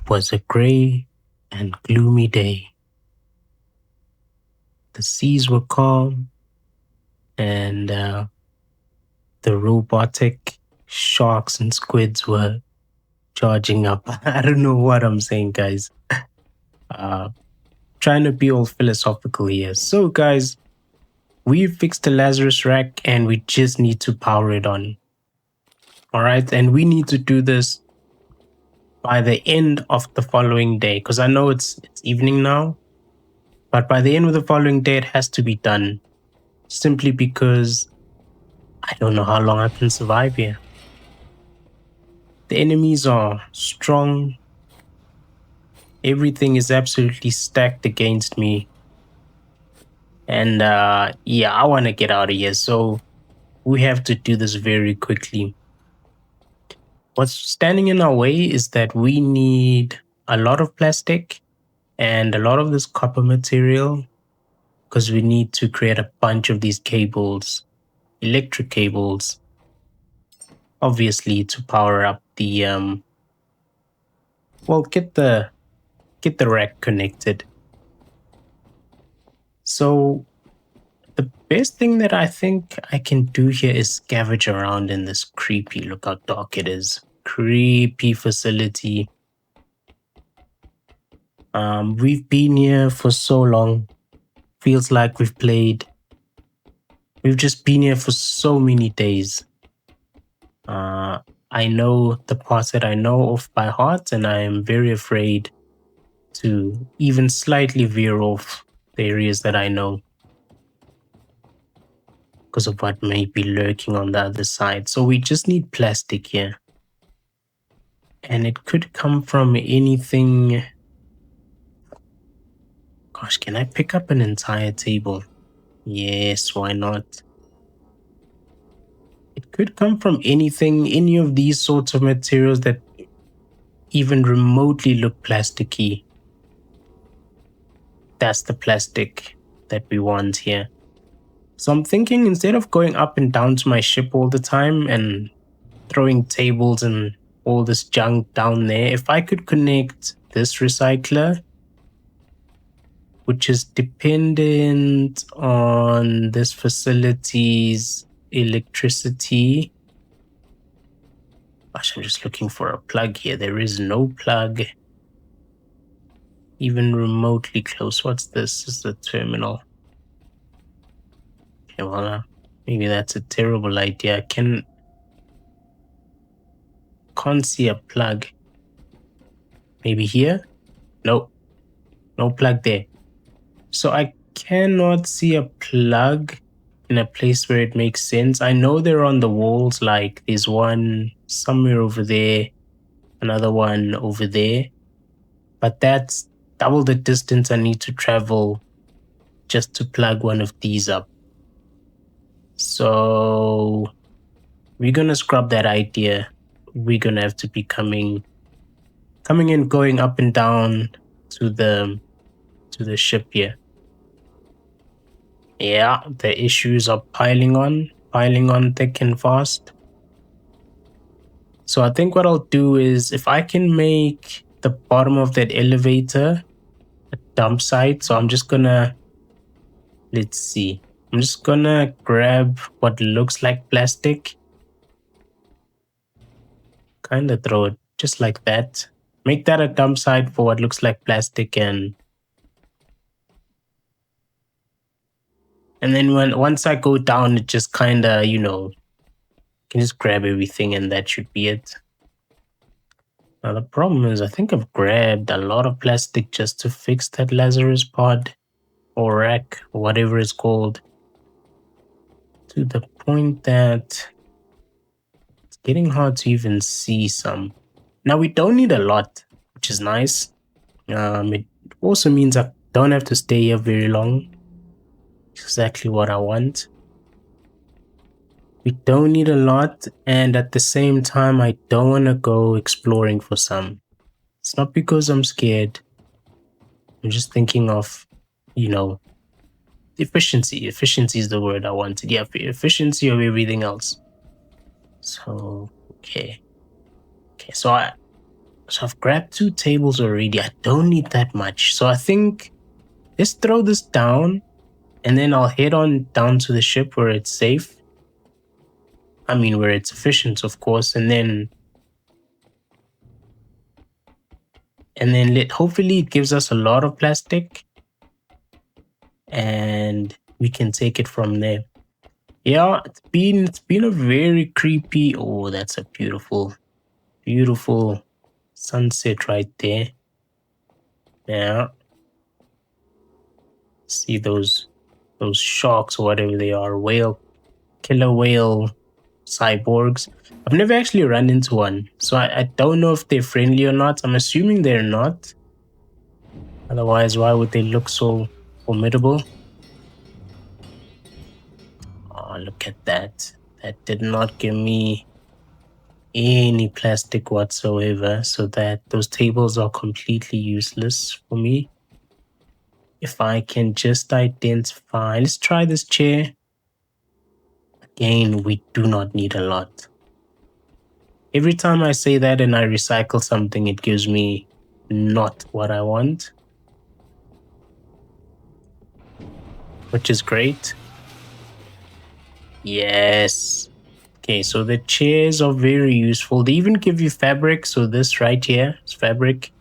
It was a grey and gloomy day. The seas were calm and the robotic sharks and squids were charging up. I don't know what I'm saying, guys. Uh, Trying to be all philosophical here. So, guys, we fixed the Lazarus rack and we just need to power it on. All right. And we need to do this by the end of the following day, because I know it's evening now, but by the end of the following day, it has to be done, simply because I don't know how long I can survive here. The enemies are strong. Everything is absolutely stacked against me. And yeah, I want to get out of here. So we have to do this very quickly. What's standing in our way is that we need a lot of plastic and a lot of this copper material, because we need to create a bunch of these cables, electric cables, obviously to power up the well, get the rack connected. So the best thing that I think I can do here is scavenge around in this creepy, look how dark it is, creepy facility. We've been here for so long. Feels like we've just been here for so many days. I know the parts that I know off by heart, and I am very afraid to even slightly veer off the areas that I know, because of what may be lurking on the other side. So we just need plastic here. And it could come from anything. Gosh, can I pick up an entire table? Yes, why not? It could come from anything, any of these sorts of materials that even remotely look plasticky. That's the plastic that we want here. So I'm thinking, instead of going up and down to my ship all the time and throwing tables and all this junk down there, if I could connect this recycler, which is dependent on this facility's electricity. Gosh, I'm just looking for a plug here. There is no plug even remotely close. What's this? This is the terminal. Okay, well, maybe that's a terrible idea. Can't see a plug. Maybe here? Nope. No plug there. So I cannot see a plug in a place where it makes sense. I know they're on the walls, like there's one somewhere over there, another one over there, but that's double the distance I need to travel just to plug one of these up. So we're gonna scrub that idea. We're gonna have to be coming and going up and down to the ship here. Yeah, the issues are piling on thick and fast. So I think what I'll do is, if I can make the bottom of that elevator a dump site, so I'm just gonna, let's see, I'm just gonna grab what looks like plastic, kind of throw it just like that, make that a dump site for what looks like plastic, and then once I go down, it just kind of, can just grab everything and that should be it. Now the problem is, I think I've grabbed a lot of plastic just to fix that Lazarus pod or rack, or whatever it's called, to the point that it's getting hard to even see some. Now we don't need a lot, which is nice. It also means I don't have to stay here very long. Exactly what I want. We don't need a lot, and at the same time, I don't want to go exploring for some. It's not because I'm scared. I'm just thinking of, efficiency. Efficiency is the word I wanted. Yeah, efficiency of everything else. So, okay. So So I've grabbed 2 tables already. I don't need that much. So I think let's throw this down and then I'll head on down to the ship where it's safe. I mean, where it's efficient, of course. And then hopefully it gives us a lot of plastic and we can take it from there. Yeah, it's been a very creepy. Oh, that's a beautiful sunset right there. Yeah. See those sharks or whatever they are, killer whale cyborgs. I've never actually run into one, so I don't know if they're friendly or not. I'm assuming they're not. Otherwise, why would they look so formidable? Oh, look at that. That did not give me any plastic whatsoever, so that those tables are completely useless for me. If I can just identify, let's try this chair. Again, we do not need a lot. Every time I say that and I recycle something, it gives me not what I want, which is great. Yes. Okay, so the chairs are very useful. They even give you fabric. So this right here is fabric.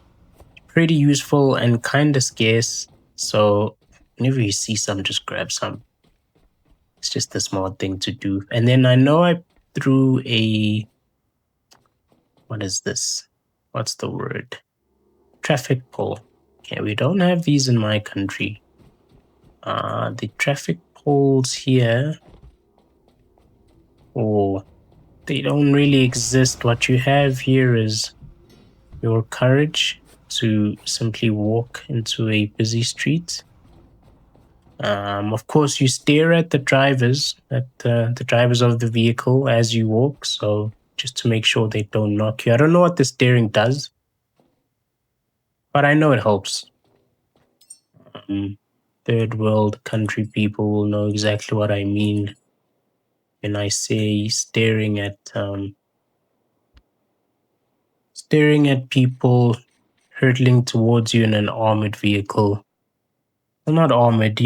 Pretty useful and kind of scarce. So whenever you see some, just grab some. It's just a smart thing to do. And then I know I threw a... What is this? What's the word? Traffic pole. Okay, we don't have these in my country. The traffic poles here... Oh, they don't really exist. What you have here is your courage to simply walk into a busy street. Of course, you stare at the drivers, the drivers of the vehicle as you walk. So just to make sure they don't knock you. I don't know what the steering does, but I know it helps. Third world country people will know exactly what I mean when I say staring at people hurtling towards you in an armored vehicle. Well, not armored,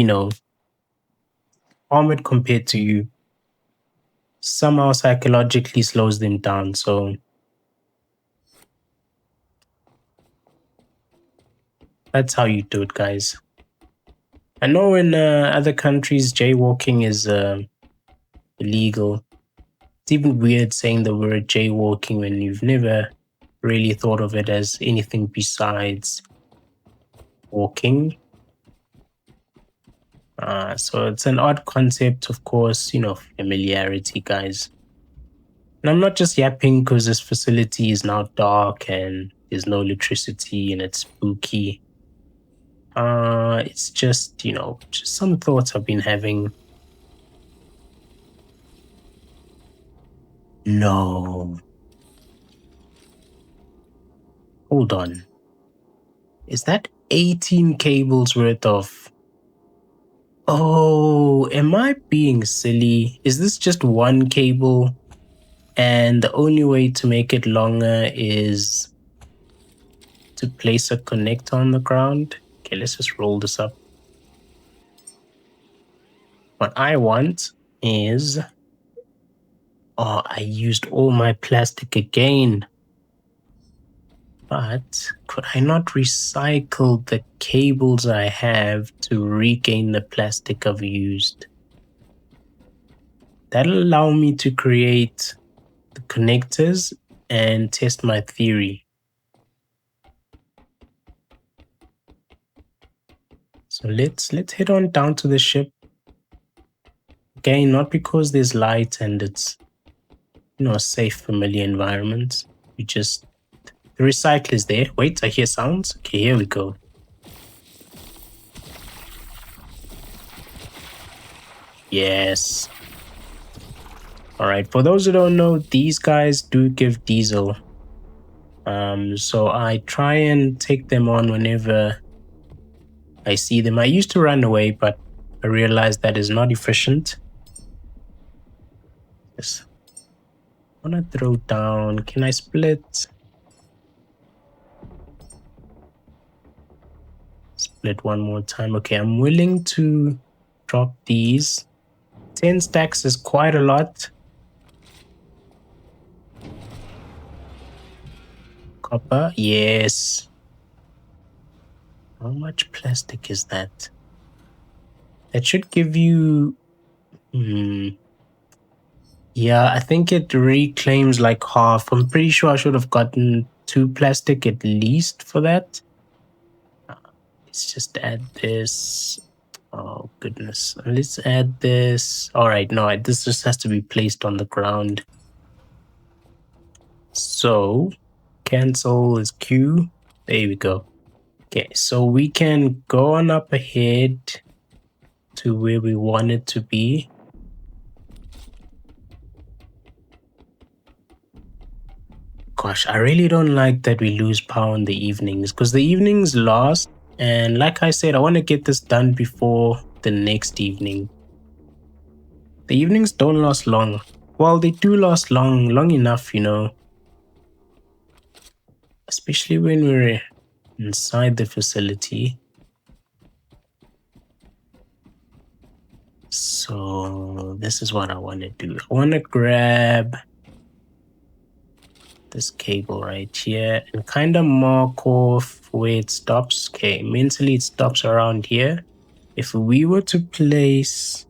armored compared to you. Somehow psychologically slows them down. So that's how you do it, guys. I know in other countries, jaywalking is illegal. It's even weird saying the word jaywalking when you've never really thought of it as anything besides walking. So it's an odd concept, of course, familiarity, guys. And I'm not just yapping because this facility is now dark and there's no electricity and it's spooky. It's just some thoughts I've been having. No. Hold on. Is that 18 cables worth of... Oh, am I being silly? Is this just one cable? And the only way to make it longer is to place a connector on the ground. Okay, let's just roll this up. What I want is... Oh, I used all my plastic again. But could I not recycle the cables I have to regain the plastic I've used? That'll allow me to create the connectors and test my theory. So let's head on down to the ship. Again, not because there's light and it's a safe, familiar environment. The recycler's there. Wait, I hear sounds. Okay, here we go. Yes. Alright, for those who don't know, these guys do give diesel. So I try and take them on whenever I see them. I used to run away, but I realized that is not efficient. I want to throw down. Can I split? split one more time. Okay, I'm willing to drop these. 10 stacks is quite a lot. Copper, yes. How much plastic is that? That should give you... yeah, I think it reclaims like half. I'm pretty sure I should have gotten 2 plastic at least for that. Let's just add this. Oh, goodness. Let's add this. All right, no, this just has to be placed on the ground. So, cancel is Q. There we go. Okay, so we can go on up ahead to where we want it to be. Gosh, I really don't like that we lose power in the evenings, because the evenings last, and like I said, I want to get this done before the next evening. The evenings don't last long. Well, they do last long enough, you know. Especially when we're inside the facility. So this is what I want to do. I want to grab this cable right here and kind of mark off where it stops. Okay, mentally it stops around here. If we were to place...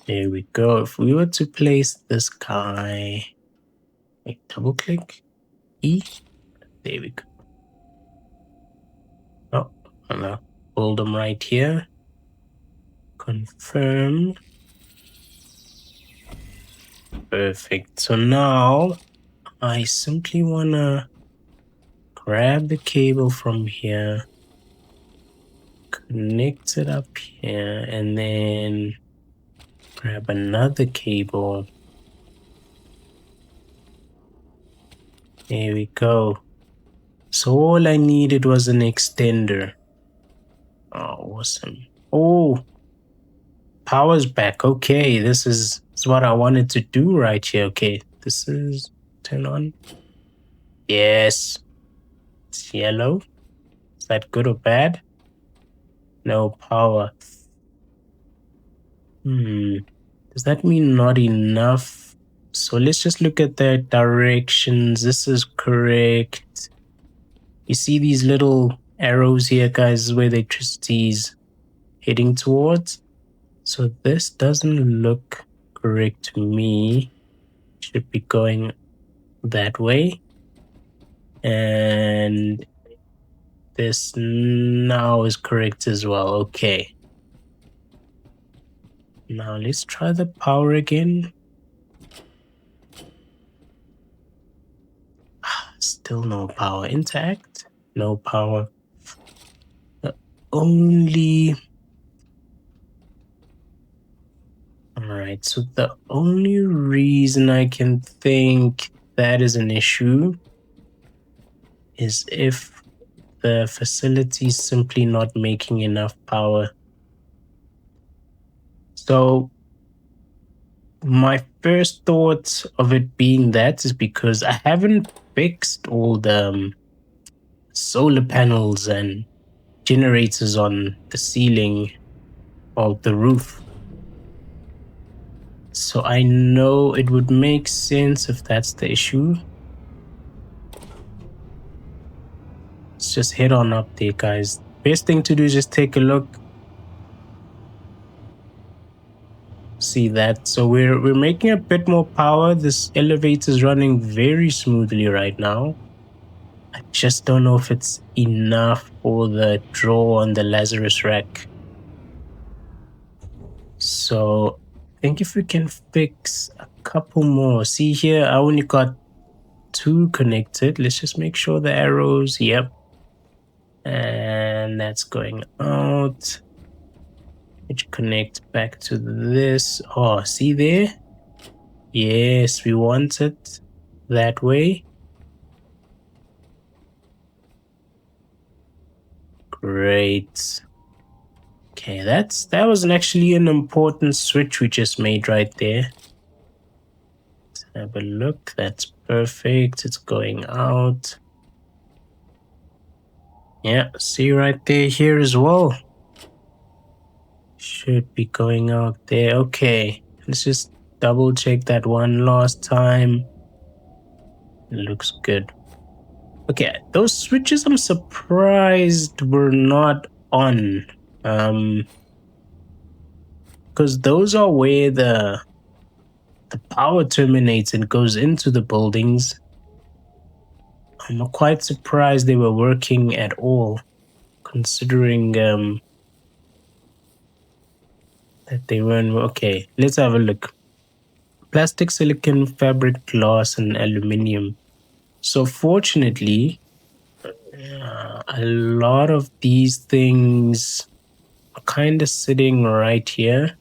there we go. If we were to place this guy... like double click E. There we go. Oh, no. Hold them right here. Confirm. Perfect. So now I simply want to grab the cable from here, connect it up here, and then grab another cable. There we go. So all I needed was an extender. Oh, awesome. Oh, power's back. Okay, this is what I wanted to do right here. Okay, this is turn on. Yes. It's yellow. Is that good or bad? No power. Does that mean not enough? So let's just look at the directions. This is correct. You see these little arrows here, guys, is where the electricity is heading towards. So this doesn't look correct to me. Should be going that way. And this now is correct as well. Okay. Now let's try the power again. Still no power. Intact. No power. Only... alright, so the only reason I can think that is an issue is if the facility is simply not making enough power. So my first thought of it being that is because I haven't fixed all the solar panels and generators on the ceiling of the roof. So I know it would make sense if that's the issue. Let's just head on up there, guys. Best thing to do is just take a look. See that? So we're making a bit more power. This elevator is running very smoothly right now. I just don't know if it's enough for the draw on the Lazarus rack. So I think if we can fix a couple more. See here, I only got 2 connected. Let's just make sure the arrows, yep. And that's going out. Which connects back to this. Oh, see there? Yes, we want it that way. Great. Okay, that was actually an important switch we just made right there. Have a look. That's perfect. It's going out. Yeah, see right there, here as well. Should be going out there. Okay, let's just double check that one last time. It looks good. Okay, those switches I'm surprised were not on. Because those are where the power terminates and goes into the buildings. I'm quite surprised they were working at all, considering that they weren't. Okay, let's have a look. Plastic, silicon, fabric, glass, and aluminium. So fortunately, a lot of these things are kind of sitting right here.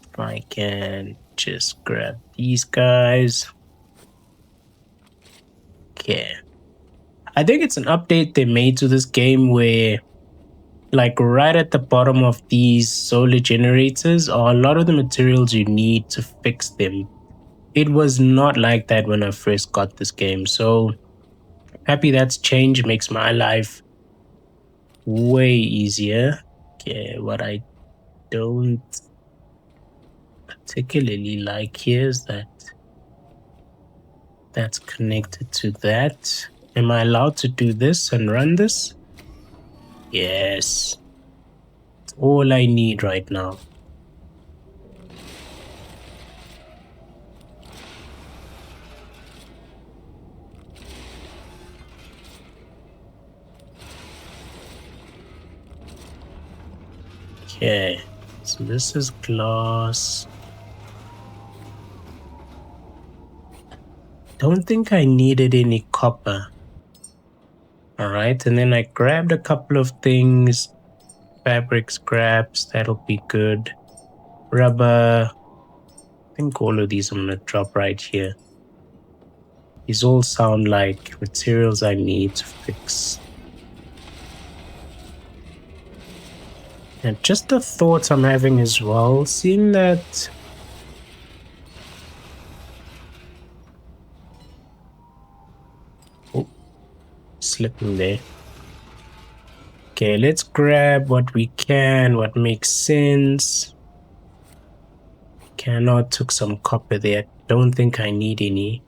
If I can just grab these guys. Okay. I think it's an update they made to this game where, like, right at the bottom of these solar generators are a lot of the materials you need to fix them. It was not like that when I first got this game. So happy that's changed. It makes my life way easier. Okay, what I don't particularly like here is that that's connected to that. Am I allowed to do this and run this? Yes. It's all I need right now. Okay, so this is glass. Don't think I needed any copper. All right, and then I grabbed a couple of things. Fabric scraps, that'll be good. Rubber. I think all of these I'm gonna drop right here. These all sound like materials I need to fix. And just a thought I'm having as well, seeing that slipping there. Okay, let's grab what we can, what makes sense. Cannot took some copper there. Don't think I need any.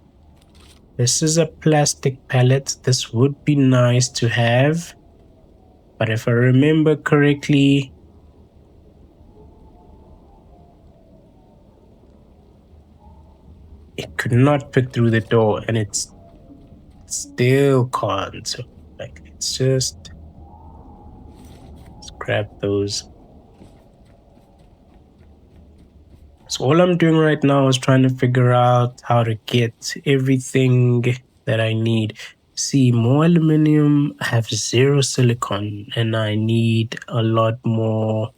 This is a plastic pallet. This would be nice to have. But if I remember correctly, it could not fit through the door, and it still can't. So, like, let's grab those. So all I'm doing right now is trying to figure out how to get everything that I need. See, more aluminum, I have 0 silicon, and I need a lot more.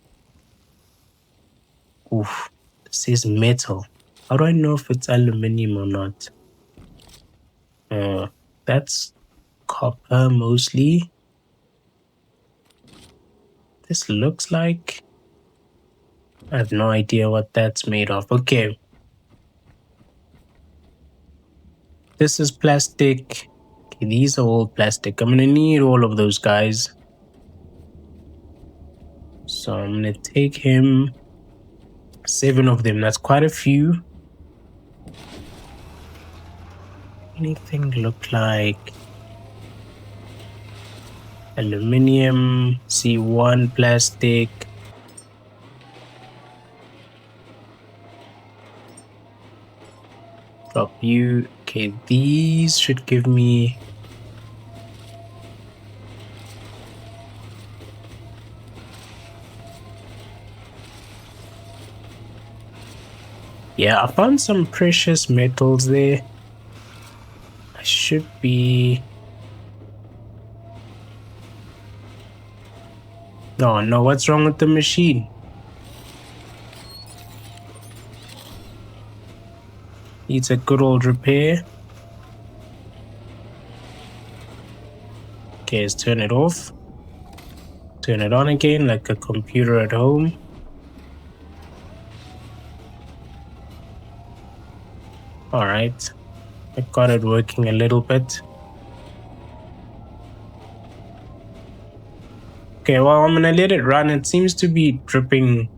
Oof, this is metal. How do I know if it's aluminum or not? That's copper mostly. This looks like... I have no idea what that's made of. Okay. This is plastic. Okay, these are all plastic. I'm gonna need all of those guys. So I'm gonna take him. 7 of them. That's quite a few. Anything look like aluminium? C1 plastic. Drop you. Okay, these should give me... Yeah, I found some precious metals there. I should be... No, what's wrong with the machine? Needs a good old repair. Okay, let's turn it off. Turn it on again like a computer at home. All right. I got it working a little bit. Okay, well, I'm gonna let it run. It seems to be dripping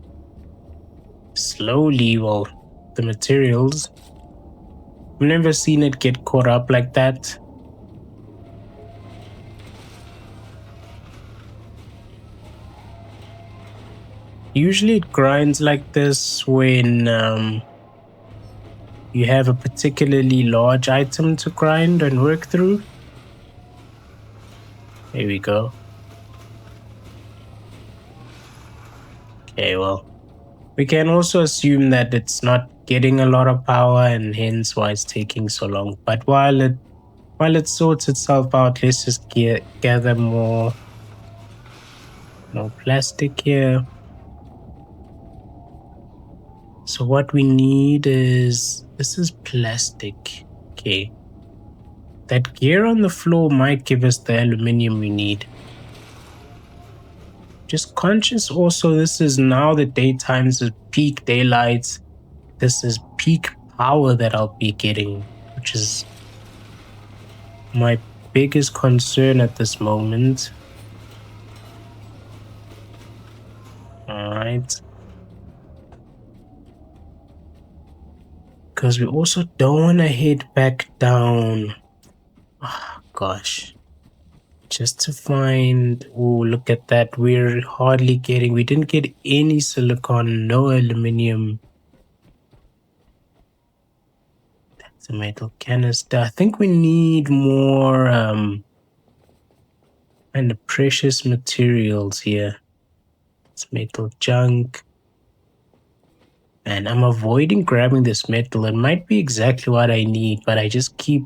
slowly, well, the materials. I've never seen it get caught up like that. Usually it grinds like this when you have a particularly large item to grind and work through. There we go. Okay, well, we can also assume that it's not getting a lot of power and hence why it's taking so long. But while it sorts itself out, let's just gather more plastic here. So what we need is, this is plastic. Okay. That gear on the floor might give us the aluminium we need. Just conscious also, this is now the daytime, this is peak daylight. This is peak power that I'll be getting, which is my biggest concern at this moment. Alright. Because we also don't want to head back down. Oh, gosh. Just to find, oh, look at that. We're hardly getting, we didn't get any silicon, no aluminum. That's a metal canister. I think we need more kind of precious materials here. It's metal junk. And I'm avoiding grabbing this metal. It might be exactly what I need, but I just keep,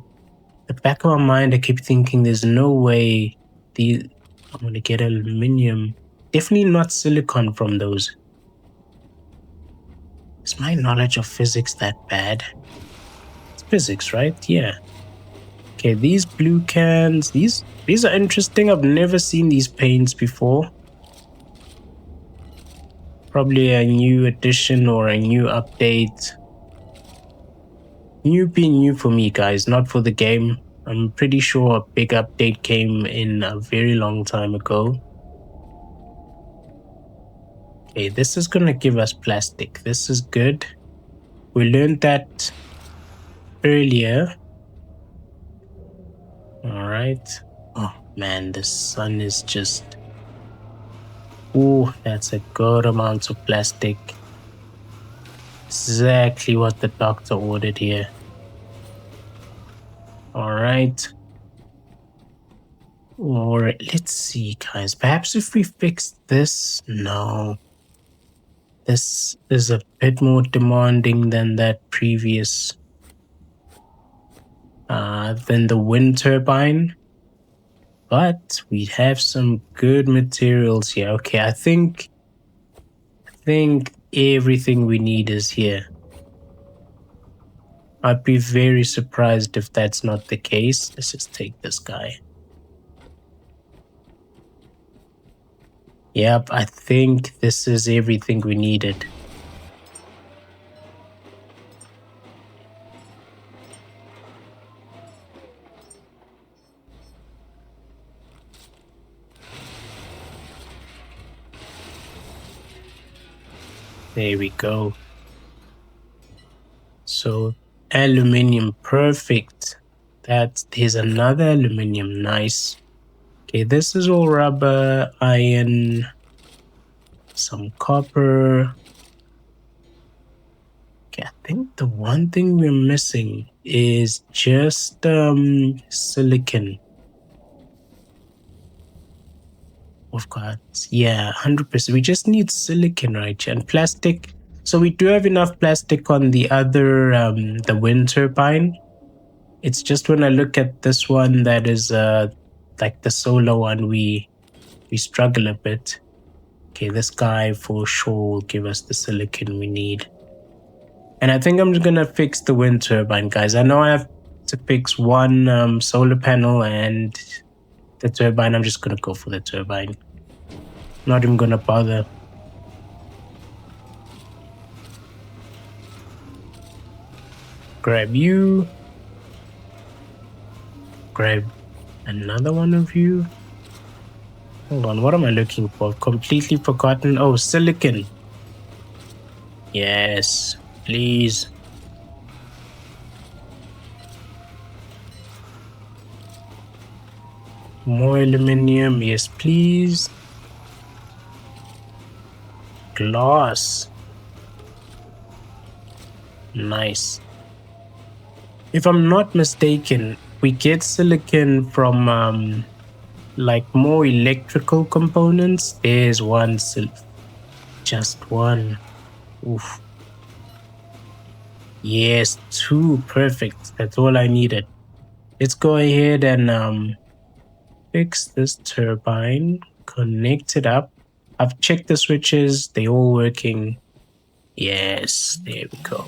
the back of my mind, I keep thinking there's no way I'm going to get aluminum. Definitely not silicon from those. Is my knowledge of physics that bad? It's physics, right? Yeah. Okay, these blue cans, these are interesting. I've never seen these paints before. Probably a new addition or a new update. New being new for me, guys, not for the game. I'm pretty sure a big update came in a very long time ago. Okay, this is gonna give us plastic. This is good. We learned that earlier. Alright. Oh man, the sun is just... Ooh, that's a good amount of plastic. Exactly what the doctor ordered here. Alright. Or let's see, guys. Perhaps if we fix this... No. This is a bit more demanding than that previous... than the wind turbine. But we have some good materials here. Okay, I think everything we need is here. I'd be very surprised if that's not the case. Let's just take this guy. Yep, I think this is everything we needed. There we go. So aluminium, perfect. There's another aluminium, nice. Okay, this is all rubber, iron, some copper. Okay, I think the one thing we're missing is just silicon. Of course, yeah, 100%. We just need silicon, right? And plastic. So we do have enough plastic on the other, the wind turbine. It's just when I look at this one that is like the solar one, we struggle a bit. Okay, this guy for sure will give us the silicon we need. And I think I'm just gonna fix the wind turbine, guys. I know I have to fix one solar panel and the turbine. I'm just gonna go for the turbine. Not even gonna bother. grab you. Grab another one of you. Hold on, what am I looking for? Completely forgotten. Oh, silicon. Yes, please. More aluminium. Yes, please. Glass. Nice. If I'm not mistaken, we get silicon from like more electrical components. There's one, just one. Oof. Yes, two. Perfect. That's all I needed. Let's go ahead and fix this turbine. Connect it up. I've checked the switches. They're all working. Yes, there we go.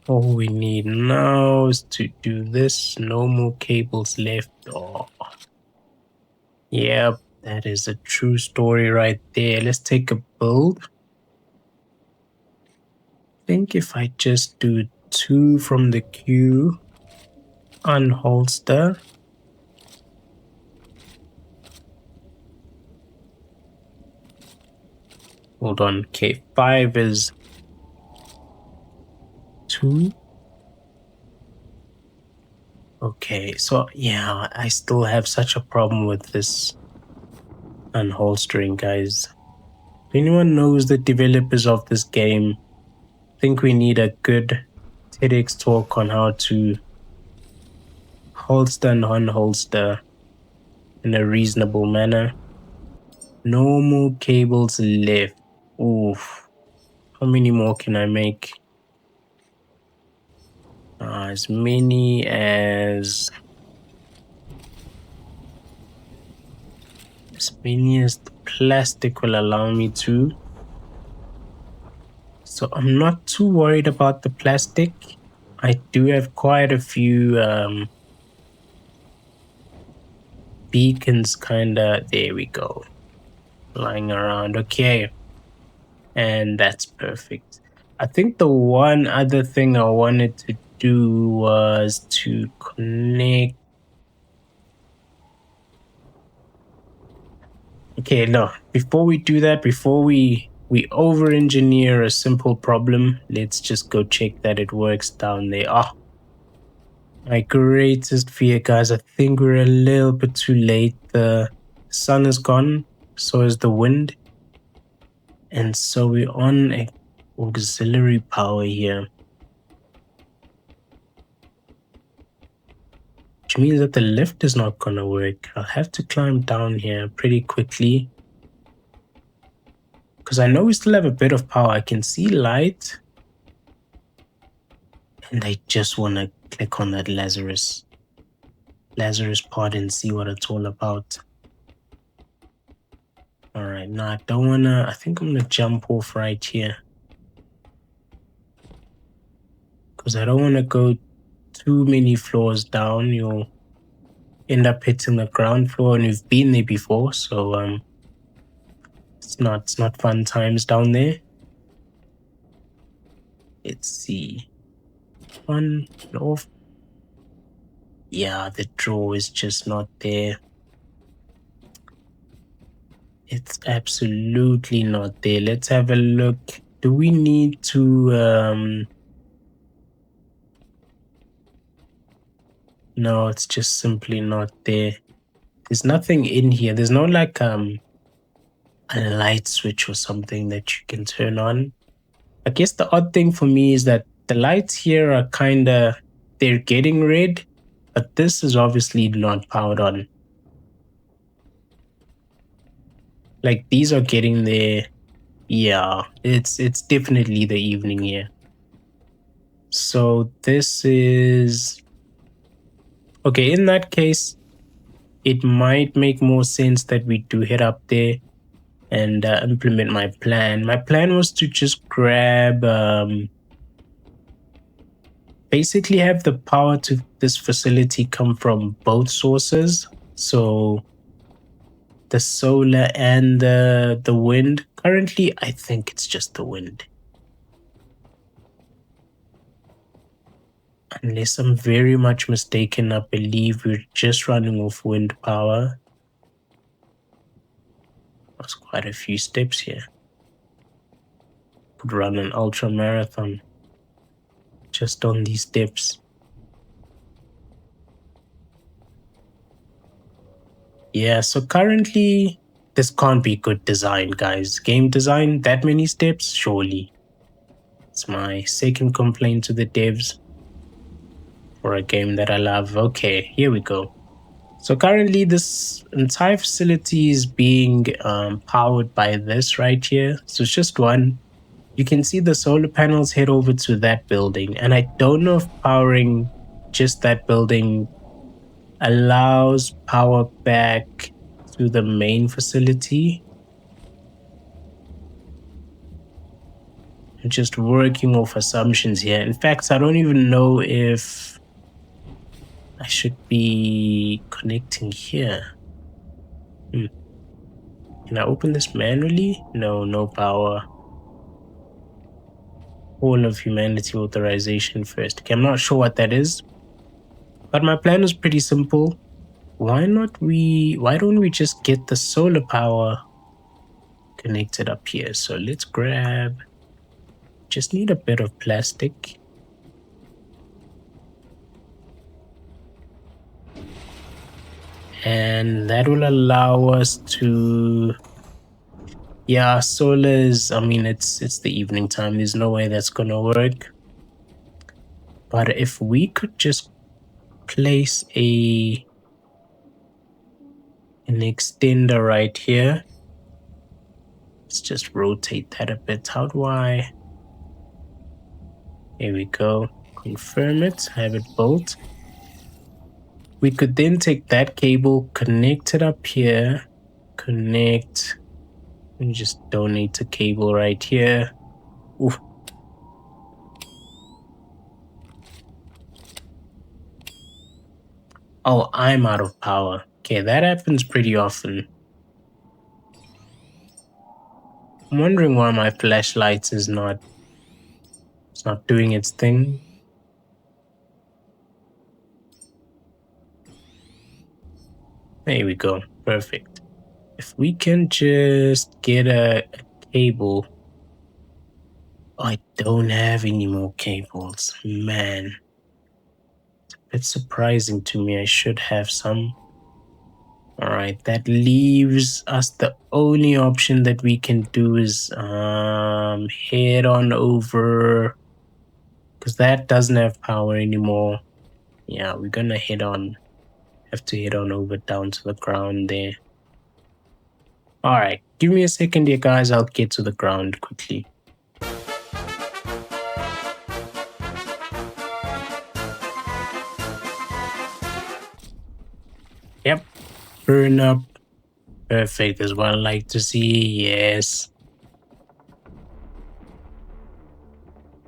All we need now is to do this. No more cables left. Oh. Yep, that is a true story right there. Let's take a build. I think if I just do 2 from the queue, unholster. Hold on, okay, 5 is 2. Okay, so yeah, I still have such a problem with this unholstering, guys. If anyone knows the developers of this game, I think we need a good TEDx talk on how to holster and unholster in a reasonable manner. No more cables left. Oof. How many more can I make? As many as the plastic will allow me to. So I'm not too worried about the plastic. I do have quite a few beacons kinda. There we go. Lying around. Okay. And that's perfect. I think the one other thing I wanted to do was to connect. Okay, no. Before we do that, before we over-engineer a simple problem, let's just go check that it works down there. Ah, my greatest fear, guys. I think we're a little bit too late. The sun is gone, so is the wind. And so we're on a auxiliary power here. Which means that the lift is not gonna work. I'll have to climb down here pretty quickly. Because I know we still have a bit of power. I can see light. And I just want to click on that Lazarus pod and see what it's all about. Alright, now I don't want to... I think I'm going to jump off right here. Because I don't want to go too many floors down. You'll end up hitting the ground floor, and we've been there before, so it's not fun times down there. Let's see. On and off. Yeah, the draw is just not there. It's absolutely not there. Let's have a look. Do we need to no, it's just simply not there. There's nothing in here. There's no like a light switch or something that you can turn on. I guess the odd thing for me is that the lights here are kinda, they're getting red, but this is obviously not powered on. Like these are getting there. Yeah, it's definitely the evening here. So this is okay. In that case, it might make more sense that we do head up there and implement my plan. My plan was to just grab basically have the power to this facility come from both sources. So the solar and the wind. Currently, I think it's just the wind. Unless I'm very much mistaken, I believe we're just running off wind power. That's quite a few steps here. Could run an ultra marathon just on these steps. Yeah, so currently this can't be good design, guys. Game design, that many steps? Surely. It's my second complaint to the devs for a game that I love. Okay, here we go. So currently this entire facility is being powered by this right here. So it's just one. You can see the solar panels head over to that building. And I don't know if powering just that building allows power back to the main facility. I'm just working off assumptions here. In fact, I don't even know if I should be connecting here. Can I open this manually? No, no power. Whole of humanity authorization first. Okay, I'm not sure what that is. But my plan is pretty simple. Why don't we just get the solar power connected up here? So let's grab, just need a bit of plastic. And that will allow us to, yeah, solar is, I mean, it's the evening time. There's no way that's gonna work. But if we could just place an extender right here. Let's just rotate that a bit. How do I? Here we go. Confirm it. Have it bolt. We could then take that cable, connect it up here, connect, and just donate a cable right here. Ooh. Oh, I'm out of power. Okay, that happens pretty often. I'm wondering why my flashlight is not doing its thing. There we go. Perfect. If we can just get a cable. Oh, I don't have any more cables. Man. It's a bit surprising to me. I should have some. Alright, that leaves us the only option that we can do is head on over, because that doesn't have power anymore. Yeah, we're gonna have to head on over down to the ground there. Alright, give me a second here, guys. I'll get to the ground quickly. Yep, burn up. Perfect is what I like to see. Yes.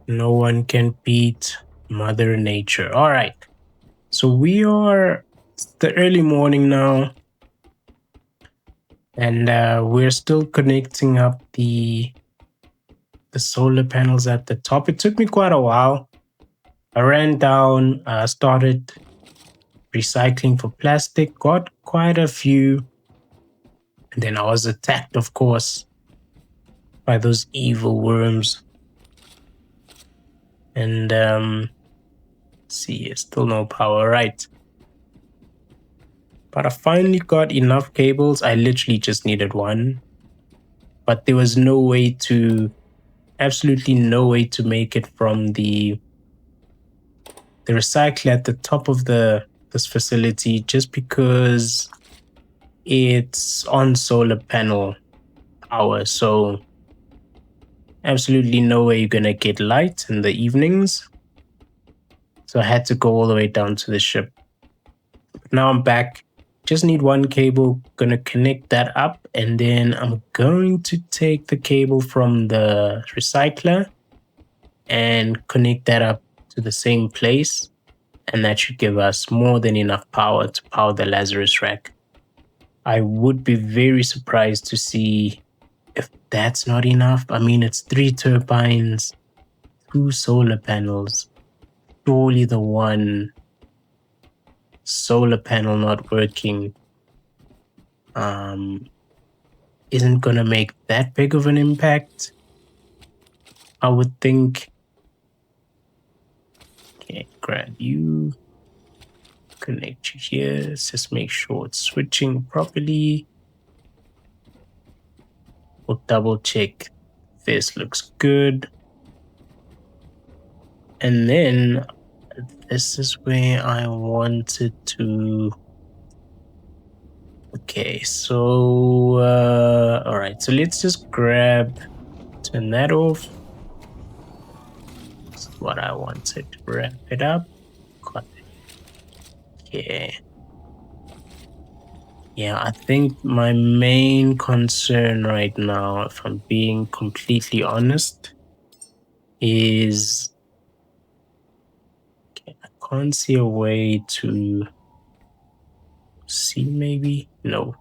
No one can beat Mother Nature. All right. So it's the early morning now. And we're still connecting up the solar panels at the top. It took me quite a while. I ran down, started recycling for plastic, got quite a few. And then I was attacked, of course, by those evil worms. And let's see, still no power, right? But I finally got enough cables. I literally just needed one. But there was absolutely no way to make it from the recycler at the top of this facility, just because it's on solar panel power. So absolutely no way you're gonna get light in the evenings. So I had to go all the way down to the ship. Now I'm back. Just need one cable, gonna connect that up, and then I'm going to take the cable from the recycler and connect that up to the same place, and that should give us more than enough power to power the Lazarus rack. I would be very surprised to see if that's not enough. I mean, it's 3 turbines, 2 solar panels. Surely the one solar panel not working isn't gonna make that big of an impact, I would think. Okay, grab you, connect you here. Let's just make sure it's switching properly. We'll double check this looks good. And then this is where I wanted to. Okay, so all right, so let's just turn that off. That's what I wanted to wrap it up. Got it. Yeah, I think my main concern right now, if I'm being completely honest, is I can't see a way to see, maybe? No.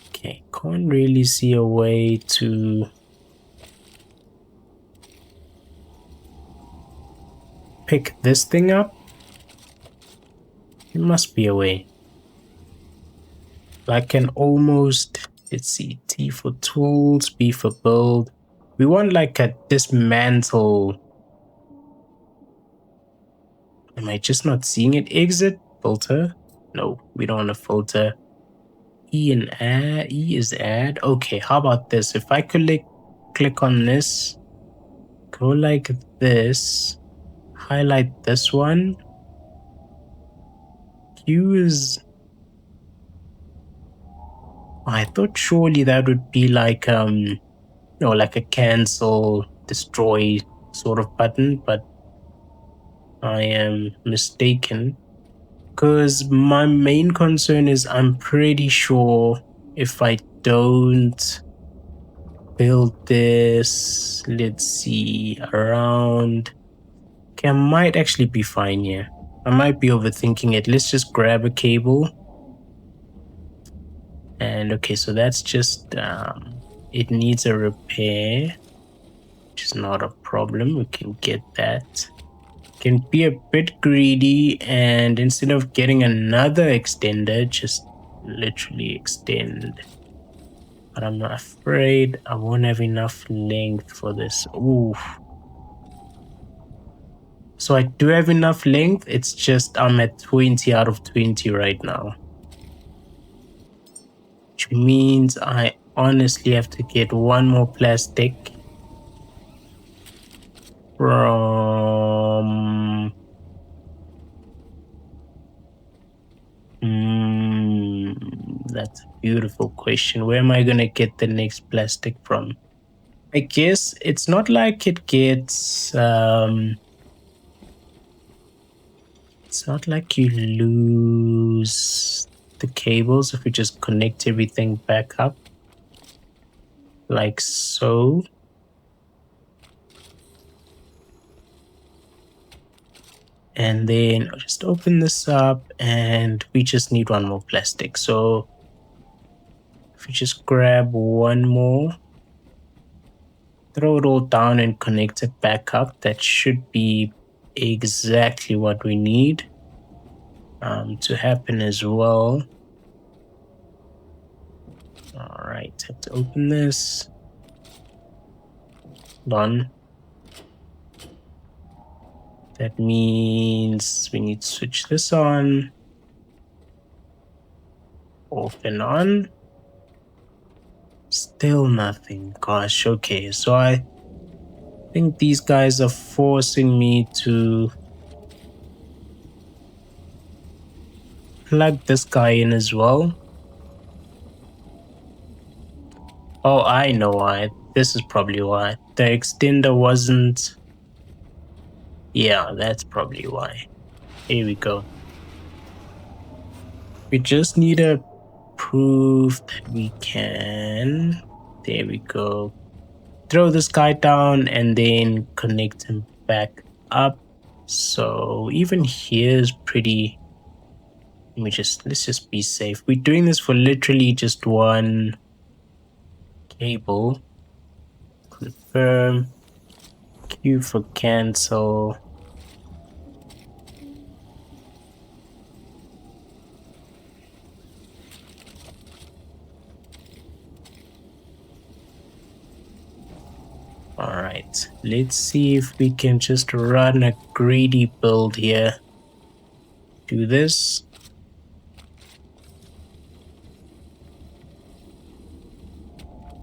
Okay, can't really see a way to pick this thing up. There must be a way. I can almost, let's see, T for tools, B for build. We want like a dismantle. Am I just not seeing it? Exit, filter. No, we don't want a filter. E and add. E is add. Okay, how about this? If I could click on this, go like this, highlight this one. Q is. I thought surely that would be like like a cancel, destroy sort of button, but I am mistaken. Because my main concern is I'm pretty sure if I don't build this, let's see, around, okay, I might actually be fine here. I might be overthinking it. Let's just grab a cable. And okay, so that's just, it needs a repair, which is not a problem. We can get that. Can be a bit greedy, and instead of getting another extender, just literally extend. But I'm not afraid I won't have enough length for this. Ooh. So I do have enough length. It's just I'm at 20 out of 20 right now. Which means I honestly have to get one more plastic from that's a beautiful question. Where am I gonna get the next plastic from? I guess it's not like it gets it's not like you lose the cables if we just connect everything back up like so. And then I'll just open this up, and we just need one more plastic. So if we just grab one more, throw it all down and connect it back up, that should be exactly what we need to happen as well. All right, have to open this. Done. That means we need to switch this on. Off and on. Still nothing. Gosh, okay. So I think these guys are forcing me to plug this guy in as well. Oh, I know why. This is probably why. The extender wasn't... Yeah, that's probably why. Here we go. We just need to prove that we can. There we go. throw this guy down and then connect him back up. So even here is pretty. Let's just be safe. We're doing this for literally just one cable. Confirm. Q for cancel. Alright, let's see if we can just run a greedy build here. Do this.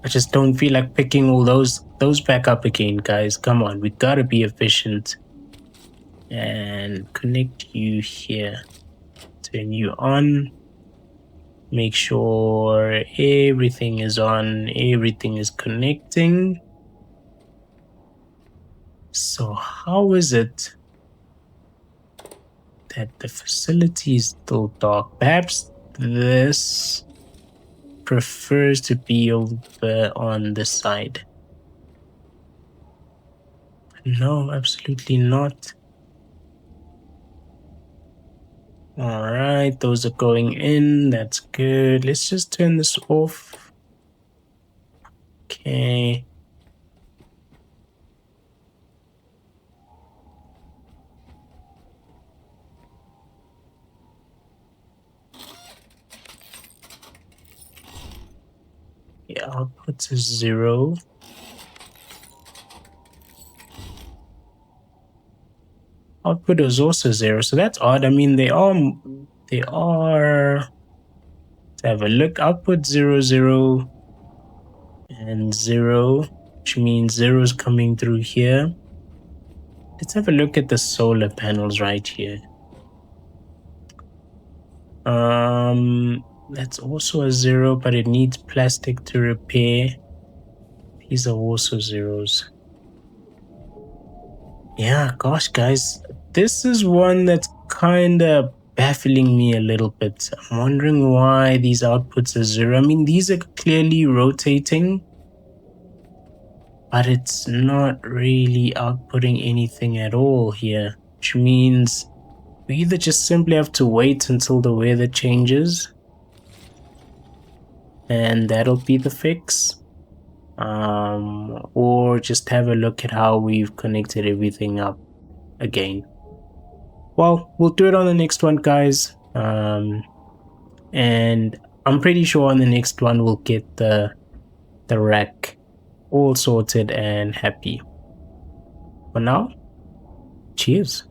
I just don't feel like picking all those back up again, guys. Come on, we gotta be efficient. And connect you here. Turn you on. Make sure everything is on, everything is connecting. So how is it that the facility is still dark? Perhaps this prefers to be over on this side. No, absolutely not. Alright, those are going in. That's good. Let's just turn this off. Okay. Yeah, output is 0. Output is also 0, so that's odd. I mean, they are. Let's have a look. Output 0, 0, and 0, which means 0 is coming through here. Let's have a look at the solar panels right here. That's also a 0, but it needs plastic to repair. These are also zeros. Yeah, gosh, guys, this is one that's kind of baffling me a little bit. I'm wondering why these outputs are 0. I mean, these are clearly rotating, but it's not really outputting anything at all here, which means we either just simply have to wait until the weather changes, and that'll be the fix. Or just have a look at how we've connected everything up again. Well, we'll do it on the next one, guys. And I'm pretty sure on the next one we'll get the rack all sorted and happy. For now, cheers.